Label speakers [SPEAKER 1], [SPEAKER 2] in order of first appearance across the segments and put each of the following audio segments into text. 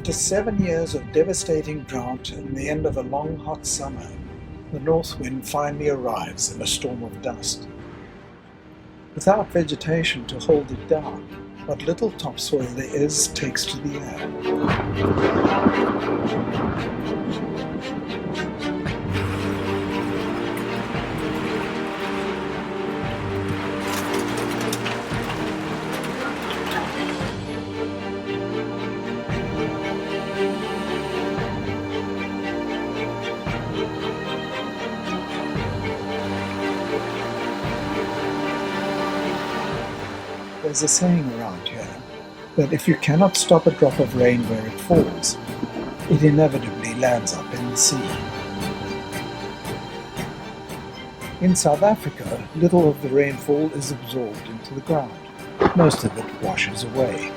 [SPEAKER 1] After 7 years of devastating drought and the end of a long hot summer, the north wind finally arrives in a storm of dust. Without vegetation to hold it down, what little topsoil there is takes to the air. There's a saying around here that if you cannot stop a drop of rain where it falls, it inevitably lands up in the sea. In South Africa, little of the rainfall is absorbed into the ground. Most of it washes away.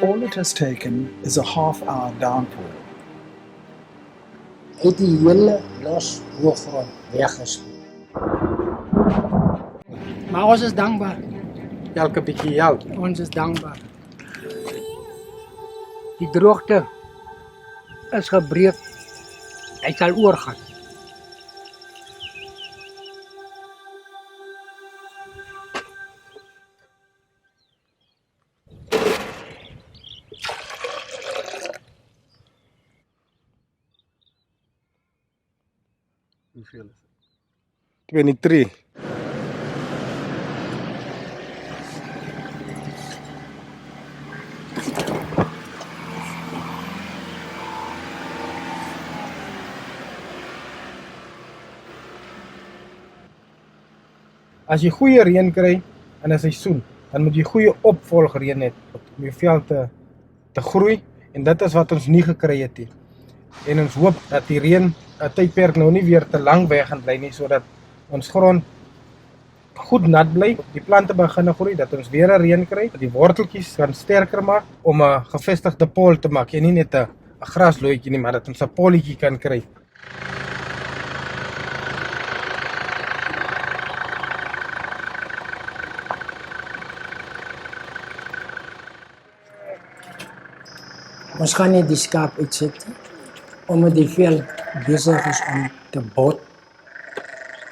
[SPEAKER 1] All it has taken is a half-hour downpour.
[SPEAKER 2] Het die hele los hooggrond weggespoeld. Maar ons is dankbaar.
[SPEAKER 3] Elke bietjie help.
[SPEAKER 2] Ons is dankbaar. Die droogte is gebreek. Hy sal oorgaan.
[SPEAKER 3] Hoeveel is het? 23. As jy goeie reën kry in 'n seisoen, dan moet jy goeie opvolgreën hê om jou veld te groei, en dit is wat ons nie gekry het nie. En ons hoop dat die reën tydperk nou nie weer te lank weg gaan bly nie, sodat ons grond goed nat bly, die plante begin groei, dat ons weer 'n reën kry, dat die worteltjies kan sterker maak om 'n gevestigde pol te maak, en nie net 'n graslooitjie nie, maar dat ons 'n polletjie kan kry.
[SPEAKER 2] Ons gaan nie die skaap uitsit nie, omdat die veld besig is om te bot.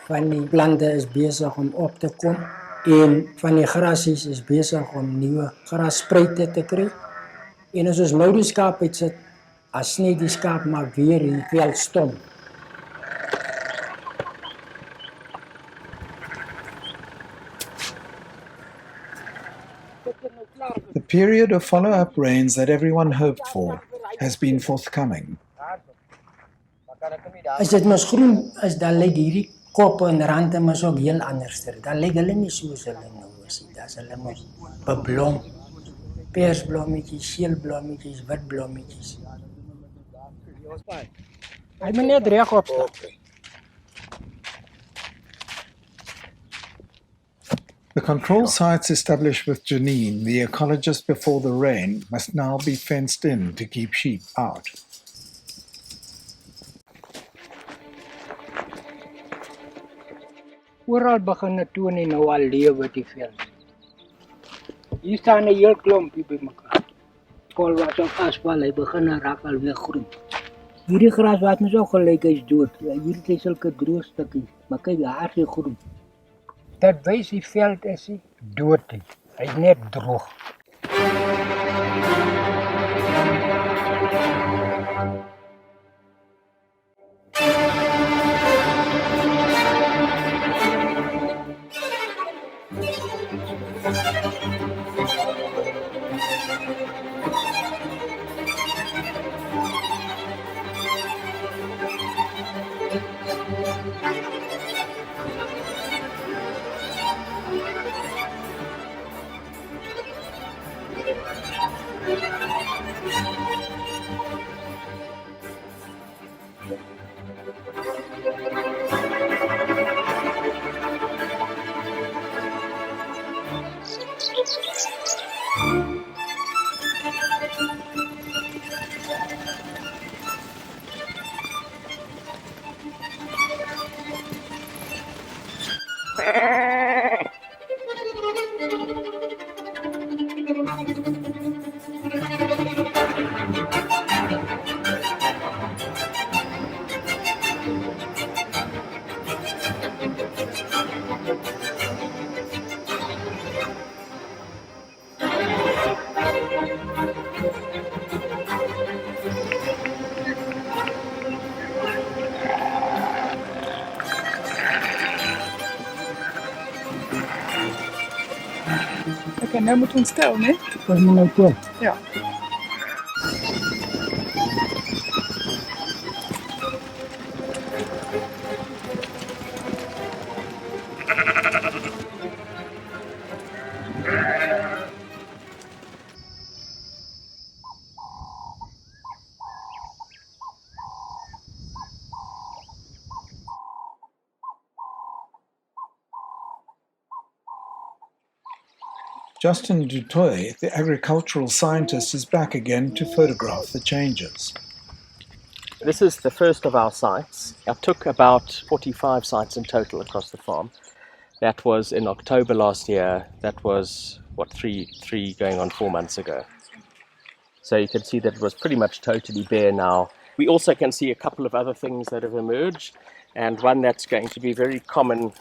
[SPEAKER 2] Van die plante is besig om op te kom, en van die grasies is besig om nuwe grasspruite te kry. En as ons nou die skaap uitsit, as nie die skaap maar weer die veld stom.
[SPEAKER 1] The period of follow-up rains that everyone hoped for has been forthcoming.
[SPEAKER 2] As dit mos groen is, dan lyk hierdie koppe en rande mos ook heel anders. Dan lyk hulle nie soos hulle nou is nie. Dis hulle mos beblom. Persblommetjies, geelblommetjies, wit blommetjies. Hy moet net reg opstaan.
[SPEAKER 1] The control sites established with Janine, the ecologist before the rain, must now be fenced in to keep sheep out.
[SPEAKER 2] Oral begin het toe nie nou al lewe die veld. Hier staan 'n heel klompie bymekaar. Kol wat op asfalt, hy begin raak al weer groen. Hierdie gras wat mens ook gelyk is dood. Hierdie is sulke droë stukkies, maar kyk, daar is groen. Dat wys die veld is nie dood nie. Hy is net droog.
[SPEAKER 4] En nou moet ons tel, né?
[SPEAKER 2] Ons moet nou tel.
[SPEAKER 4] Ja.
[SPEAKER 1] Justin Dutoy, the agricultural scientist, is back again to photograph the changes.
[SPEAKER 5] This is the first of our sites. I took about 45 sites in total across the farm. That was in October last year. That was, what, three going on 4 months ago. So you can see that it was pretty much totally bare now. We also can see a couple of other things that have emerged, and one that's going to be very common,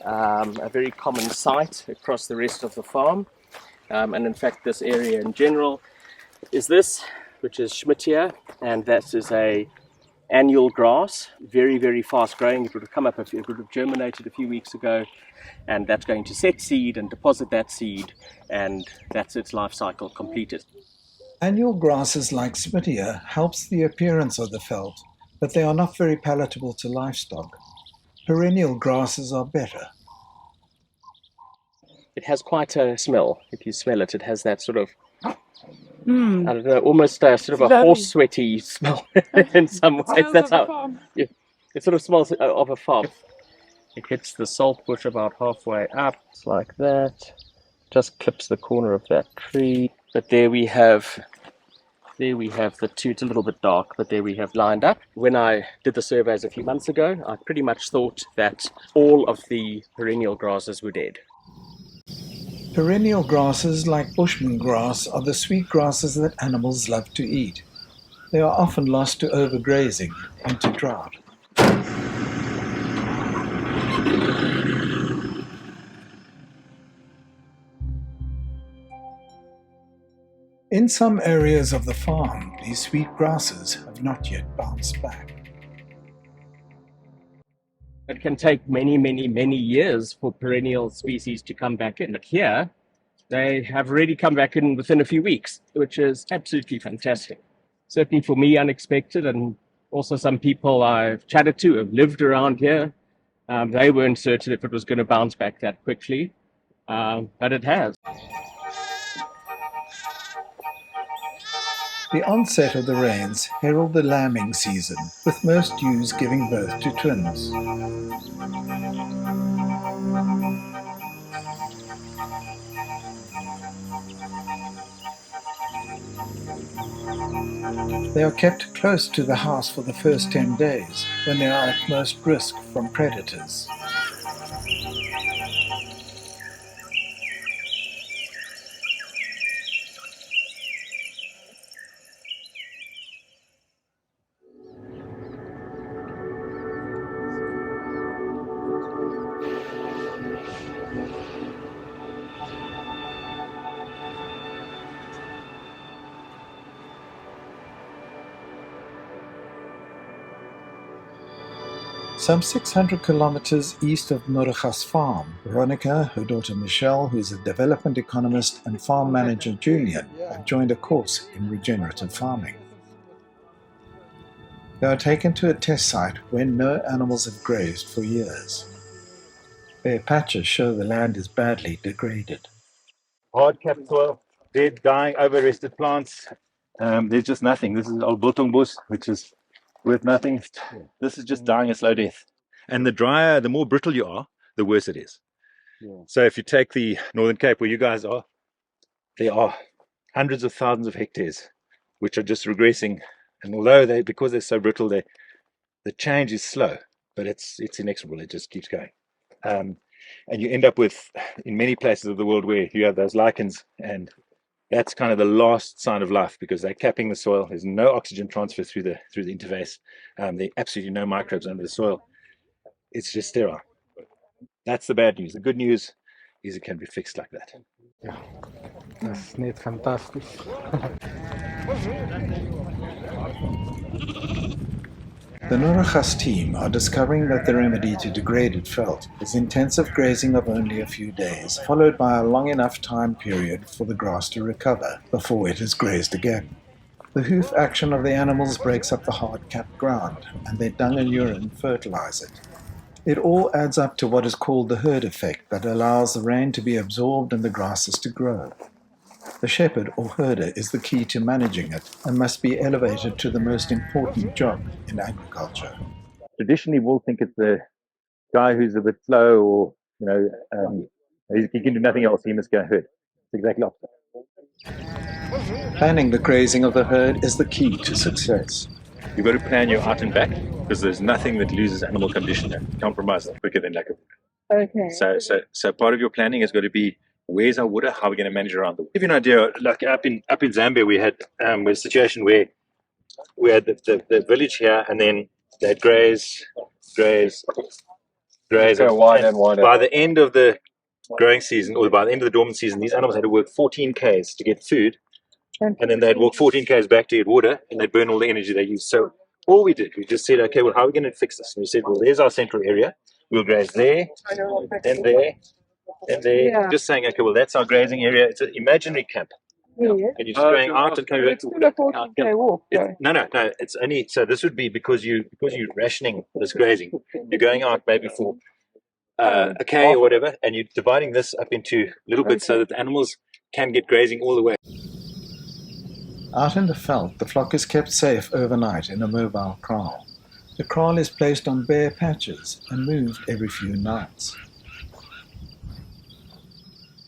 [SPEAKER 5] a very common sight across the rest of the farm. And in fact, this area in general is this, which is Schmittia, and that is a annual grass, very, very fast growing. It would have come up, it would have germinated a few weeks ago, and that's going to set seed and deposit that seed, and that's its life cycle completed.
[SPEAKER 1] Annual grasses like Schmittia helps the appearance of the veld, but they are not very palatable to livestock. Perennial grasses are better.
[SPEAKER 5] It has quite a smell. If you smell it, it has that sort of, I don't know, almost sort of a horse sweaty smell in some ways. That's how, yeah, it sort of smells of a farm. It hits the salt bush about halfway up, it's like that. Just clips the corner of that tree. But there we have the two. It's a little bit dark, but there we have lined up. When I did the surveys a few months ago, I pretty much thought that all of the perennial grasses were dead.
[SPEAKER 1] Perennial grasses like bushman grass are the sweet grasses that animals love to eat. They are often lost to overgrazing and to drought. In some areas of the farm, these sweet grasses have not yet bounced back.
[SPEAKER 5] It can take many, many, many years for perennial species to come back in. But here, they have already come back in within a few weeks, which is absolutely fantastic. Certainly for me, unexpected, and also some people I've chatted to have lived around here. They weren't certain if it was going to bounce back that quickly, but it has.
[SPEAKER 1] The onset of the rains herald the lambing season, with most ewes giving birth to twins. They are kept close to the house for the first 10 days, when they are at most risk from predators. Some 600 kilometers east of Muriga's farm, Veronica, her daughter Michele, who is a development economist and farm manager Julian, have joined a course in regenerative farming. They are taken to a test site where no animals have grazed for years. Bare patches show the land is badly degraded.
[SPEAKER 6] Hard capped soil, dead, dying, over-rested plants. There's just nothing. This is old Biltongbos, which is worth nothing. This is just dying a slow death. And the drier, the more brittle you are, the worse it is. So if you take the Northern Cape where you guys are, there are hundreds of thousands of hectares which are just regressing. And although because they're so brittle, the change is slow, but it's inexorable. It just keeps going. And you end up with, in many places of the world where you have those lichens, and that's kind of the last sign of life, because they're capping the soil. There's no oxygen transfer through the interface. There are absolutely no microbes under the soil. It's just sterile. That's the bad news. The good news is it can be fixed like that.
[SPEAKER 3] Ja, dat is net fantastisch.
[SPEAKER 1] The Noragas team are discovering that the remedy to degraded felt is intensive grazing of only a few days, followed by a long enough time period for the grass to recover before it is grazed again. The hoof action of the animals breaks up the hard-capped ground, and their dung and urine fertilize it. It all adds up to what is called the herd effect that allows the rain to be absorbed and the grasses to grow. The shepherd or herder is the key to managing it and must be elevated to the most important job in agriculture.
[SPEAKER 6] Traditionally, we'll think it's the guy who's a bit slow, or he can do nothing else. He must go herd. It's exactly opposite.
[SPEAKER 1] Planning the grazing of the herd is the key to success.
[SPEAKER 6] You've got to plan your out and back, because there's nothing that loses animal condition and compromises quicker than lack of water.
[SPEAKER 4] Okay.
[SPEAKER 6] So part of your planning has got to be, where's our water? How are we going to manage around the water? Give you an idea, like up in Zambia, we had a situation where we had the village here, and then they'd graze.
[SPEAKER 5] Go wider and wider.
[SPEAKER 6] By the end of the growing season, or by the end of the dormant season, these animals had to work 14 k's to get food, and then they'd walk 14 k's back to get water, and they'd burn all the energy they used. So all we did, we just said, okay, well, how are we going to fix this? And we said, well, there's our central area. We'll graze there, then there, and there.
[SPEAKER 4] Yeah.
[SPEAKER 6] Just saying, okay, well, that's our grazing area. It's an imaginary camp.
[SPEAKER 4] Yes.
[SPEAKER 6] And you're just going out and coming back to
[SPEAKER 4] Still a 14K walk, though.
[SPEAKER 6] No. It's only, so this would be because you're rationing this grazing. You're going out maybe for a K or whatever, and you're dividing this up into little bits so that the animals can get grazing all the way.
[SPEAKER 1] Out in the veld, the flock is kept safe overnight in a mobile kraal. The kraal is placed on bare patches and moved every few nights.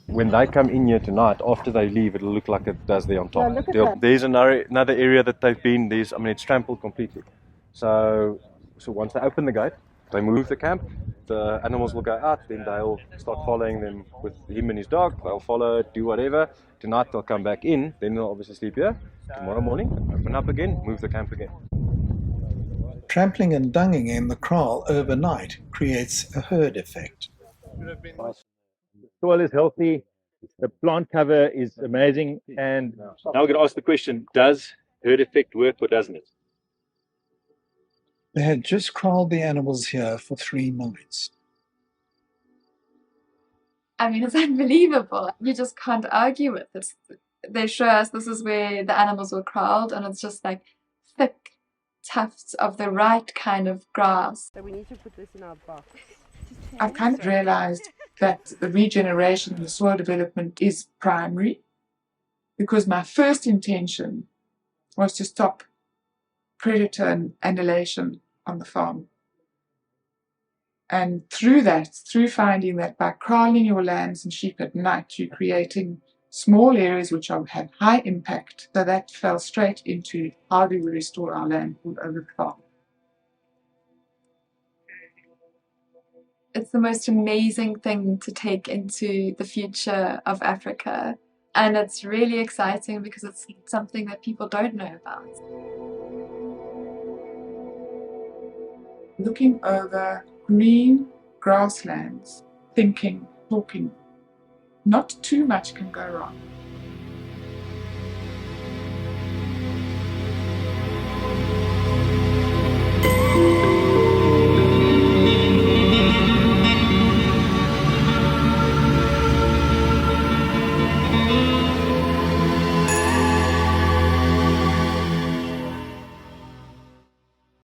[SPEAKER 7] When they come in here tonight, after they leave, it'll look like it does there on top.
[SPEAKER 4] Yeah, look at that.
[SPEAKER 7] There's another area that they've been. It's trampled completely. So once they open the gate, they move the camp. The animals will go out. Then they'll start following them with him and his dog. They'll follow, do whatever. Tonight they'll come back in. Then they'll obviously sleep here. Tomorrow morning, open up again, move the camp again.
[SPEAKER 1] Trampling and dunging in the kraal overnight creates a herd effect.
[SPEAKER 6] The soil is healthy, the plant cover is amazing, and now we're going to ask the question, does herd effect work or doesn't it?
[SPEAKER 1] They had just kraaled the animals here for 3 nights.
[SPEAKER 8] I mean, it's unbelievable. You just can't argue with this. They show us this is where the animals were kraaled, and it's just like thick tufts of the right kind of grass.
[SPEAKER 4] So we need to put this in our box.
[SPEAKER 9] I've kind of realized that the regeneration and the soil development is primary, because my first intention was to stop predator and annihilation on the farm. And through finding that by kraaling your lambs and sheep at night, you're creating small areas which have high impact. So that fell straight into how do we restore our land all over the farm.
[SPEAKER 8] It's the most amazing thing to take into the future of Africa. And it's really exciting because it's something that people don't know about.
[SPEAKER 9] Looking over green grasslands, thinking, talking, not too much can go wrong.